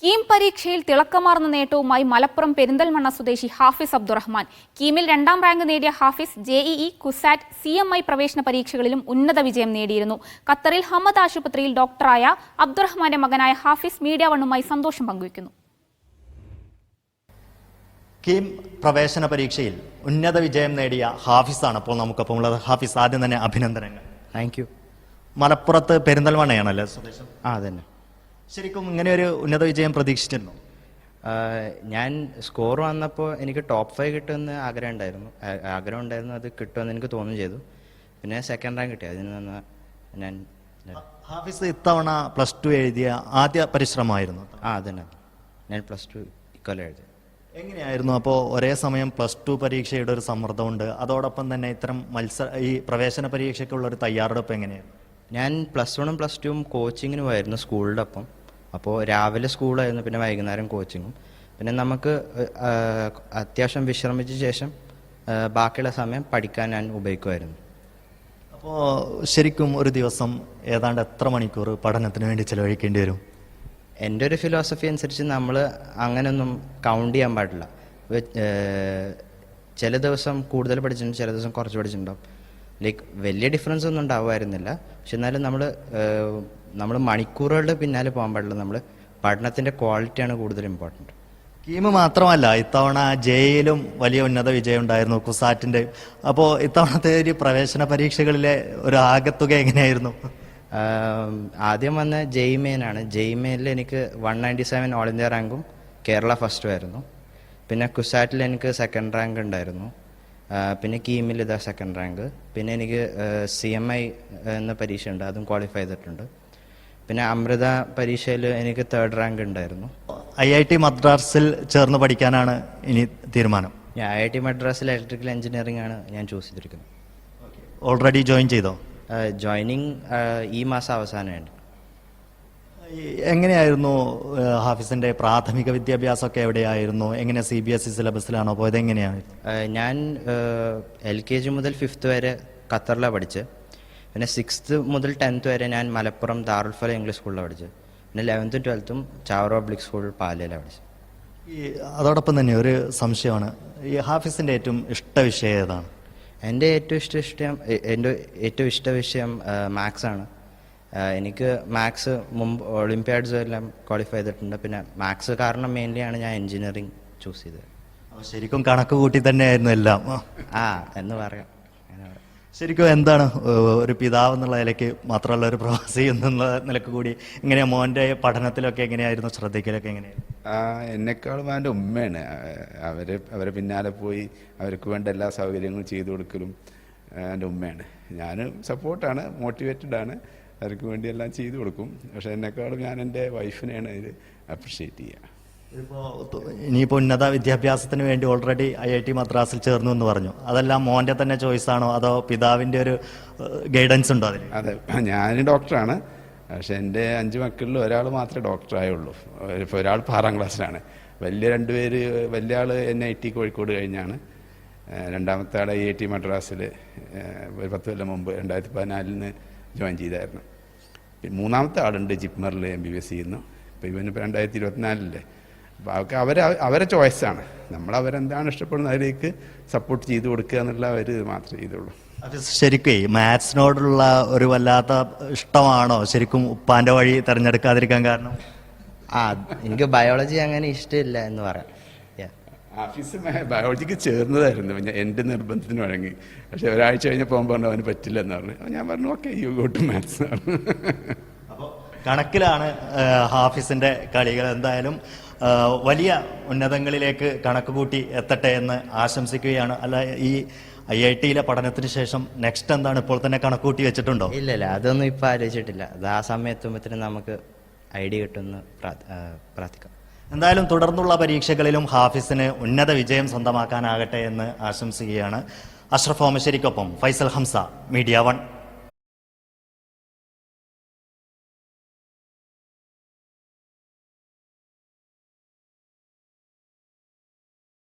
കീം പരീക്ഷയിൽ തിളക്കമാർന്ന നേട്ടവുമായി മലപ്പുറം പെരിന്തൽമണ്ണ സ്വദേശി ഹാഫിസ് അബ്ദുറഹ്മാൻ. കീമിൽ 2ാം റാങ്ക് നേടിയ ഹാഫിസ് ജെഇഇ, കുസാറ്റ്, CMI പ്രവേശന പരീക്ഷകളിലും ഉന്നത വിജയം നേടിയിരുന്നു. ഖത്തറിൽ ഹമദ് ആശുപത്രിയിൽ ഡോക്ടറായ അബ്ദുറഹ്മാന്റെ മകനായ ഹാഫിസ് മീഡിയ വണ്ണുമായി സന്തോഷം പങ്കുവയ്ക്കുന്നു. കീം പ്രവേശന പരീക്ഷയിൽ ഉന്നത വിജയം നേടിയ ഹാഫിസാണ് അപ്പോൾ നമുക്കൊപ്പം ഉള്ളത്. ഹാഫിസ്, ആദ്യം തന്നെ അഭിനന്ദനങ്ങൾ. Thank you. മലപ്പുറത്ത് പെരിന്തൽമണ്ണയാണല്ലേ സ്വദേശം? അതന്നെ. ശരിക്കും ഇങ്ങനെ ഒരു ഉന്നത വിജയം പ്രതീക്ഷിച്ചിരുന്നു? ഞാൻ സ്കോർ വന്നപ്പോൾ എനിക്ക് ടോപ്പ് 5 കിട്ടുമെന്ന് ആഗ്രഹം ഉണ്ടായിരുന്നു. അത് കിട്ടുമെന്ന് എനിക്ക് തോന്നുകയും ചെയ്തു. പിന്നെ 2nd റാങ്ക് കിട്ടി. അതിന് ഞാൻ ഹാഫിസ് ഇത്തവണ +2 എഴുതിയ ആദ്യ പരിശ്രമമായിരുന്നു? അതന്നെ. ഞാൻ +2 ഇക്കൊല്ലം എഴുതി. എങ്ങനെയായിരുന്നു അപ്പോൾ ഒരേ സമയം +2 പരീക്ഷയുടെ ഒരു സമ്മർദ്ദമുണ്ട്, അതോടൊപ്പം തന്നെ ഇത്തരം ഈ പ്രവേശന പരീക്ഷയ്ക്കുള്ള ഒരു തയ്യാറെടുപ്പ് എങ്ങനെയായിരുന്നു? ഞാൻ +1ഉം +2ഉം കോച്ചിങ്ങിന് പോയിരുന്നു സ്കൂളിൻ്റെ ഒപ്പം. അപ്പോൾ രാവിലെ സ്കൂളായിരുന്നു, പിന്നെ വൈകുന്നേരം കോച്ചിങ്ങും. പിന്നെ നമുക്ക് അത്യാവശ്യം വിശ്രമിച്ച ശേഷം ബാക്കിയുള്ള സമയം പഠിക്കാൻ ഞാൻ ഉപയോഗിക്കുമായിരുന്നു. അപ്പോൾ ശരിക്കും ഒരു ദിവസം ഏതാണ്ട് എത്ര മണിക്കൂർ പഠനത്തിന് വേണ്ടി ചിലവഴിക്കേണ്ടി വരും? എൻ്റെ ഒരു ഫിലോസഫി അനുസരിച്ച് നമ്മൾ അങ്ങനെയൊന്നും കൗണ്ട് ചെയ്യാൻ പാടില്ല. ചില ദിവസം കൂടുതൽ പഠിച്ചിട്ടുണ്ട്, ചില ദിവസം കുറച്ച് പഠിച്ചിട്ടുണ്ടാവും. ലൈക്ക് വലിയ ഡിഫറൻസ് ഒന്നും ഉണ്ടാവുമായിരുന്നില്ല. പക്ഷെ എന്നാലും നമ്മൾ മണിക്കൂറുകളുടെ പിന്നാലെ പോകാൻ പാടില്ല. നമ്മൾ പഠനത്തിൻ്റെ ക്വാളിറ്റിയാണ് കൂടുതൽ ഇമ്പോർട്ടൻറ്റ്. കീം മാത്രമല്ല, ഇത്തവണ ജെയിലും വലിയ ഉന്നത വിജയം ഉണ്ടായിരുന്നു, കുസാറ്റിൻ്റെ. അപ്പോൾ ഇത്തവണത്തെ ഒരു പ്രവേശന പരീക്ഷകളിലെ ഒരു ആകത്തുക എങ്ങനെയായിരുന്നു? ആദ്യം വന്ന ജെയ്മെയിനാണ്. ജെയ്മെയിനിൽ എനിക്ക് 197 ഓൾ ഇന്ത്യ റാങ്കും കേരള ഫസ്റ്റും ആയിരുന്നു. പിന്നെ കുസാറ്റിൽ എനിക്ക് 2nd റാങ്ക് ഉണ്ടായിരുന്നു. പിന്നെ കീമിൽ 2nd റാങ്ക്. പിന്നെ എനിക്ക് CMI എന്ന പരീക്ഷ ഉണ്ട്, അതും ക്വാളിഫൈ ചെയ്തിട്ടുണ്ട്. പിന്നെ അമൃത പരീക്ഷയിൽ എനിക്ക് 3rd റാങ്ക് ഉണ്ടായിരുന്നു. IIT മദ്രാസിൽ ചേർന്ന് പഠിക്കാനാണ് ഇനി തീരുമാനം? ഞാൻ IIT മദ്രാസിൽ ഇലക്ട്രിക്കൽ എഞ്ചിനീയറിംഗ് ആണ് ഞാൻ ചൂസ് ചെയ്തിരിക്കുന്നത്. ഓൾറെഡി ജോയിൻ ചെയ്തോ? ജോയിനിങ് ഈ മാസം അവസാനമുണ്ട്. എങ്ങനെയായിരുന്നു ഹാഫിസിന്റെ പ്രാഥമിക വിദ്യാഭ്യാസമൊക്കെ എവിടെയായിരുന്നു? എങ്ങനെ CBSE സിലബസിലാണോ പോയത്? എങ്ങനെയാണ്? ഞാൻ LKG മുതൽ 5th വരെ ഖത്തറിലാണ് പഠിച്ചത്. പിന്നെ 6th മുതൽ 10th വരെ ഞാൻ മലപ്പുറം ദാറുൽ ഫല ഇംഗ്ലീഷ് സ്കൂളിലാണ് പഠിച്ചത്. പിന്നെ 11th 12th Chavara public school പാലയിലാണ് പഠിച്ചത്. അതോടൊപ്പം തന്നെ ഒരു സംശയമാണ്, ഈ ഹാഫിസിന്റെ ഏറ്റവും ഇഷ്ട വിഷയം ഏതാണ്? എൻ്റെ ഏറ്റവും ഇഷ്ട വിഷയം മാത്സ് ആണ്. എനിക്ക് മാത്സ് മുമ്പ് ഒളിമ്പ്യാഡ്സ് എല്ലാം ക്വാളിഫൈ ചെയ്തിട്ടുണ്ട്. പിന്നെ മാത്സ് കാരണം മെയിൻലിയാണ് ഞാൻ എൻജിനീയറിംഗ് ചൂസ് ചെയ്തത്. ശരിക്കും കണക്ക് കൂട്ടി തന്നെയായിരുന്നു എല്ലാം എന്ന് പറയാം. ശരിക്കും എന്താണ് ഒരു പിതാവ് എന്നുള്ള നിലയ്ക്ക് മാത്രമല്ല, ഒരു പ്രവാസി എന്നുള്ള നിലക്ക് കൂടി എങ്ങനെയാ മോൻ്റെ പഠനത്തിലൊക്കെ എങ്ങനെയായിരുന്നു, ശ്രദ്ധിക്കലൊക്കെ എങ്ങനെയായിരുന്നു? എന്നെക്കാളും എൻ്റെ ഉമ്മയാണ്. അവരെ പിന്നാലെ പോയി അവർക്ക് വേണ്ട എല്ലാ സൗകര്യങ്ങളും ചെയ്തു കൊടുക്കലും എൻ്റെ ഉമ്മയാണ്. ഞാൻ സപ്പോർട്ടാണ്, മോട്ടിവേറ്റഡ് ആണ്, അവർക്ക് വേണ്ടി എല്ലാം ചെയ്തു കൊടുക്കും. പക്ഷേ എന്നെക്കാളും ഞാൻ എൻ്റെ വൈഫിനെയാണ് ഇത് അപ്രിഷ്യേറ്റ് ചെയ്യുക. ഇനിയിപ്പോൾ ഉന്നത വിദ്യാഭ്യാസത്തിന് വേണ്ടി ഓൾറെഡി IIT മദ്രാസിൽ ചേർന്നു എന്ന് പറഞ്ഞു. അതെല്ലാം മോൻ്റെ തന്നെ ചോയ്സ് ആണോ, അതോ പിതാവിൻ്റെ ഒരു ഗൈഡൻസ് ഉണ്ടോ അതിൽ? അതെ, ഞാൻ ഡോക്ടറാണ്. പക്ഷേ എൻ്റെ 5 മക്കളിൽ ഒരാൾ മാത്രമേ ഡോക്ടറായുള്ളൂ. ഇപ്പോൾ ഒരാൾ 6ാം ക്ലാസ്സിലാണ്. വലിയ ആൾ NIT കോഴിക്കോട് കഴിഞ്ഞാണ്. രണ്ടാമത്തെ ആൾ IIT മദ്രാസിൽ ഒരു 10 കൊല്ലം മുമ്പ് 2014 ജോയിൻ ചെയ്തായിരുന്നു. പിന്നെ 3ാമത്തെ ആളുണ്ട് ജിപ്മറിൽ MBBS ചെയ്യുന്നു. ഇപ്പോൾ ഇവനിപ്പോൾ 2024 അപ്പോൾ അവരെ ചോയ്സാണ്. നമ്മൾ അവരെന്താണ് ഇഷ്ടപ്പെടുന്നത് അതിലേക്ക് സപ്പോർട്ട് ചെയ്ത് കൊടുക്കുക എന്നുള്ള അവർ മാത്രമേ ചെയ്തുള്ളൂ. ശരിക്കും മാത്സിനോടുള്ള ഒരു വല്ലാത്ത ഇഷ്ടമാണോ ശരിക്കും ഉപ്പാൻ്റെ വഴി തിരഞ്ഞെടുക്കാതിരിക്കാൻ കാരണം? എനിക്ക് ബയോളജി അങ്ങനെ ഇഷ്ടമില്ല എന്ന് പറയാം. ഹാഫിസ് ബയോളജിക്ക് ചേർന്നതായിരുന്നു, എൻ്റെ നിർബന്ധത്തിന് വഴങ്ങി. പക്ഷെ ഒരാഴ്ച കഴിഞ്ഞപ്പോൾ പറഞ്ഞു അവന് പറ്റില്ല എന്ന് പറഞ്ഞു. ഞാൻ പറഞ്ഞു okay, you go to maths. കണക്കിലാണ് ഹാഫിസിന്റെ കളികൾ. എന്തായാലും വലിയ ഉന്നതങ്ങളിലേക്ക് കണക്ക് കൂട്ടി എത്തട്ടെ എന്ന് ആശംസിക്കുകയാണ്. അല്ല, ഈ IIT-യിലെ പഠനത്തിന് ശേഷം നെക്സ്റ്റ് എന്താണ്? ഇപ്പോൾ തന്നെ കണക്ക് കൂട്ടി വെച്ചിട്ടുണ്ടോ? ഇല്ല, അതൊന്നും ഇപ്പം ആലോചിച്ചിട്ടില്ല. അത് ആ സമയത്തുമ്പോഴത്തേനും നമുക്ക് ഐഡിയ കിട്ടുമെന്ന് പ്രാർത്ഥിക്കാം. എന്തായാലും തുടർന്നുള്ള പരീക്ഷകളിലും ഹാഫിസിന് ഉന്നത വിജയം സ്വന്തമാക്കാനാകട്ടെ എന്ന് ആശംസിക്കുകയാണ്. അഷ്റഫ് ഓമശ്ശേരിക്കൊപ്പം ഫൈസൽ ഹംസ, മീഡിയ 1.